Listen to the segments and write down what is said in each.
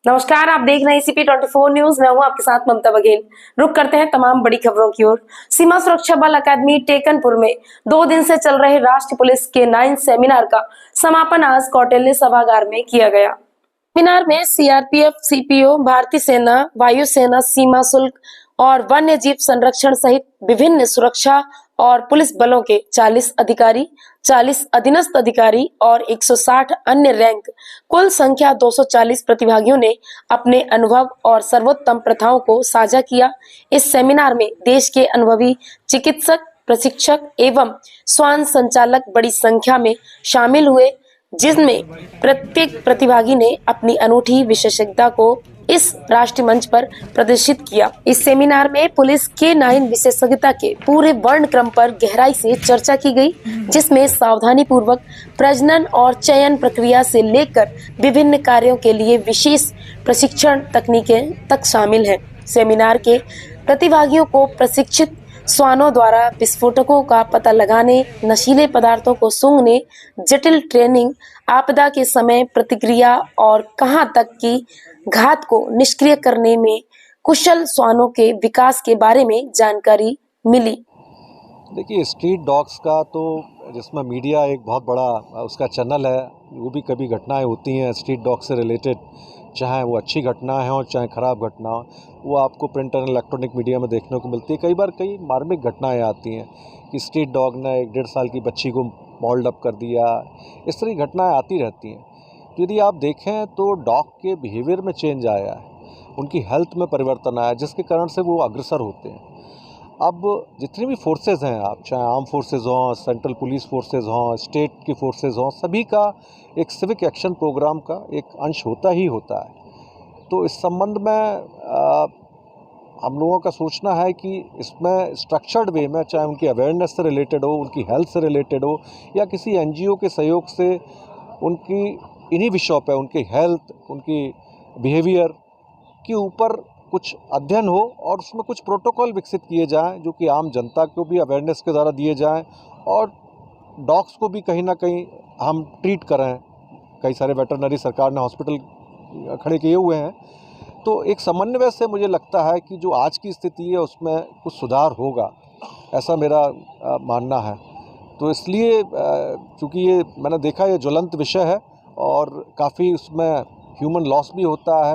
नमस्कार, आप देख रहे हैं CP24 न्यूज। मैं हूं आपके साथ ममता बघेल। रुक करते हैं तमाम बड़ी खबरों की ओर। सीमा सुरक्षा बल अकादमी टेकनपुर में 2 दिन से चल रहे राष्ट्रीय पुलिस के 9 सेमिनार का समापन आज कौटिल्य सभागार में किया गया। सेमिनार में CRPF, CPO, भारतीय सेना, वायुसेना, सीमा शुल्क और वन्य जीव संरक्षण सहित विभिन्न सुरक्षा और पुलिस बलों के 40 अधिकारी, 40 अधीनस्थ अधिकारी और 160 अन्य रैंक, कुल संख्या 240 प्रतिभागियों ने अपने अनुभव और सर्वोत्तम प्रथाओं को साझा किया। इस सेमिनार में देश के अनुभवी चिकित्सक, प्रशिक्षक एवं श्वान संचालक बड़ी संख्या में शामिल हुए, जिसमें प्रत्येक प्रतिभागी ने अपनी अनूठी विशेषज्ञता को इस राष्ट्रीय मंच पर प्रदर्शित किया। इस सेमिनार में पुलिस के 9 विशेषज्ञता के पूरे वर्णक्रम पर गहराई से चर्चा की गई, जिसमें सावधानी पूर्वक प्रजनन और चयन प्रक्रिया से लेकर विभिन्न कार्यों के लिए विशेष प्रशिक्षण तकनीकें तक शामिल हैं। सेमिनार के प्रतिभागियों को प्रशिक्षित श्वानों द्वारा विस्फोटकों का पता लगाने, नशीले पदार्थों को सूंघने, जटिल ट्रेनिंग, आपदा के समय प्रतिक्रिया और कहां तक कि घात को निष्क्रिय करने में कुशल श्वानों के विकास के बारे में जानकारी मिली। देखिए, स्ट्रीट डॉग्स का तो जिसमें मीडिया एक बहुत बड़ा उसका चैनल है, वो भी कभी घटनाएं होती हैं स्ट्रीट डॉग से रिलेटेड, चाहे वो अच्छी घटनाएं हों चाहे ख़राब घटना हो, वो आपको प्रिंट और इलेक्ट्रॉनिक मीडिया में देखने को मिलती है। कई बार कई मार्मिक घटनाएं आती हैं कि स्ट्रीट डॉग ने एक 1.5 साल की बच्ची को मॉल्ड अप कर दिया। इस तरह की घटनाएँ आती रहती हैं। तो यदि आप देखें तो डॉग के बिहेवियर में चेंज आया है, उनकी हेल्थ में परिवर्तन आया, जिसके कारण से वो अग्रसर होते हैं। अब जितनी भी फोर्सेस हैं, आप चाहे आर्म फोर्सेस हों, सेंट्रल पुलिस फोर्सेस हों, स्टेट की फोर्सेस हों, सभी का एक सिविक एक्शन प्रोग्राम का एक अंश होता ही होता है। तो इस संबंध में हम लोगों का सोचना है कि इसमें स्ट्रक्चर्ड वे में, चाहे उनकी अवेयरनेस से रिलेटेड हो, उनकी हेल्थ से रिलेटेड हो, या किसी NGO के सहयोग से उनकी इन्हीं विषयों पर, उनकी हेल्थ, उनकी बिहेवियर के ऊपर कुछ अध्ययन हो और उसमें कुछ प्रोटोकॉल विकसित किए जाएं, जो कि आम जनता को भी अवेयरनेस के द्वारा दिए जाएं और डॉग्स को भी कहीं ना कहीं हम ट्रीट करें। कई सारे वेटरनरी सरकार ने हॉस्पिटल खड़े किए हुए हैं। तो एक समन्वय से मुझे लगता है कि जो आज की स्थिति है उसमें कुछ सुधार होगा, ऐसा मेरा मानना है। तो इसलिए चूँकि ये मैंने देखा, ये ज्वलंत विषय है और काफ़ी उसमें ह्यूमन लॉस भी होता है,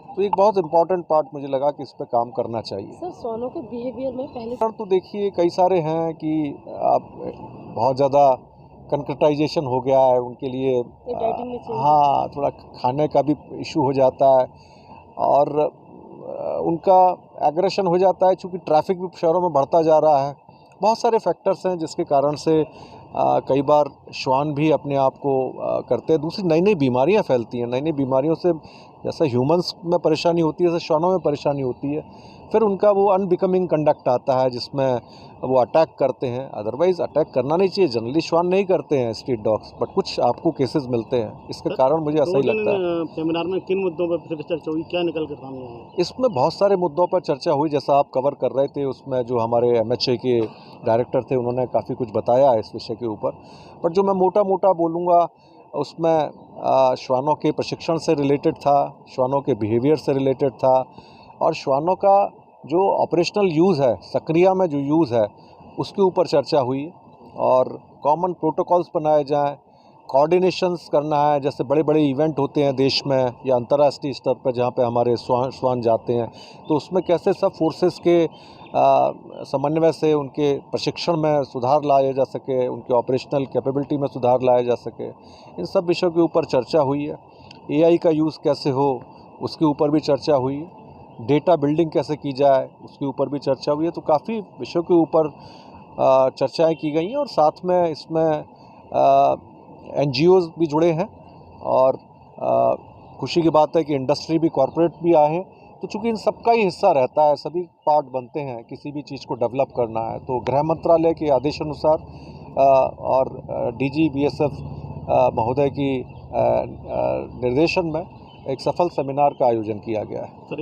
तो एक बहुत इम्पॉर्टेंट पार्ट मुझे लगा कि इस पे काम करना चाहिए। सर, श्वानों के बिहेवियर में पहले तो देखिए, कई सारे हैं कि आप बहुत ज़्यादा कंक्रीटाइजेशन हो गया है उनके लिए, हाँ, थोड़ा खाने का भी इशू हो जाता है और उनका एग्रेशन हो जाता है, चूँकि ट्रैफिक भी शहरों में बढ़ता जा रहा है। बहुत सारे फैक्टर्स हैं जिसके कारण से कई बार श्वान भी अपने आप को करते हैं। दूसरी नई नई बीमारियां फैलती हैं। नई नई बीमारियों से जैसे ह्यूमंस में परेशानी होती है, जैसे श्वानों में परेशानी होती है। फिर उनका वो अनबिकमिंग कंडक्ट आता है जिसमें वो अटैक करते हैं। अदरवाइज़ अटैक करना नहीं चाहिए, जनरली श्वान नहीं करते हैं स्ट्रीट डॉग्स, बट कुछ आपको केसेस मिलते हैं। इसके कारण मुझे ऐसा ही लगता है। सेमिनार में किन मुद्दों पर चर्चा हुई, क्या निकल कर सामने आया? इसमें बहुत सारे मुद्दों पर चर्चा हुई, जैसा आप कवर कर रहे थे। उसमें जो हमारे MHA के डायरेक्टर थे, उन्होंने काफ़ी कुछ बताया इस विषय के ऊपर। बट जो मैं मोटा मोटा बोलूँगा, उसमें श्वानों के प्रशिक्षण से रिलेटेड था, श्वानों के बिहेवियर से रिलेटेड था और श्वानों का जो ऑपरेशनल यूज़ है, सक्रिया में जो यूज़ है, उसके ऊपर चर्चा हुई और कॉमन प्रोटोकॉल्स बनाए जाएं, कोऑर्डिनेशंस करना है। जैसे बड़े बड़े इवेंट होते हैं देश में या अंतर्राष्ट्रीय स्तर पर जहाँ पे हमारे श्वान जाते हैं, तो उसमें कैसे सब फोर्सेस के समन्वय से उनके प्रशिक्षण में सुधार लाया जा सके, उनके ऑपरेशनल कैपेबिलिटी में सुधार लाया जा सके, इन सब विषयों के ऊपर चर्चा हुई है। AI का यूज़ कैसे हो, उसके ऊपर भी चर्चा हुई है। डेटा बिल्डिंग कैसे की जाए, उसके ऊपर भी चर्चा हुई है। तो काफ़ी विषयों के ऊपर चर्चाएँ की गई हैं और साथ में इसमें NGOs भी जुड़े हैं और खुशी की बात है कि इंडस्ट्री भी, कॉरपोरेट भी आए हैं। तो चूँकि इन सबका ही हिस्सा रहता है, सभी पार्ट बनते हैं किसी भी चीज़ को डेवलप करना है। तो गृह मंत्रालय के आदेशानुसार और DG BSF महोदय की निर्देशन में एक सफल सेमिनार का आयोजन किया गया है।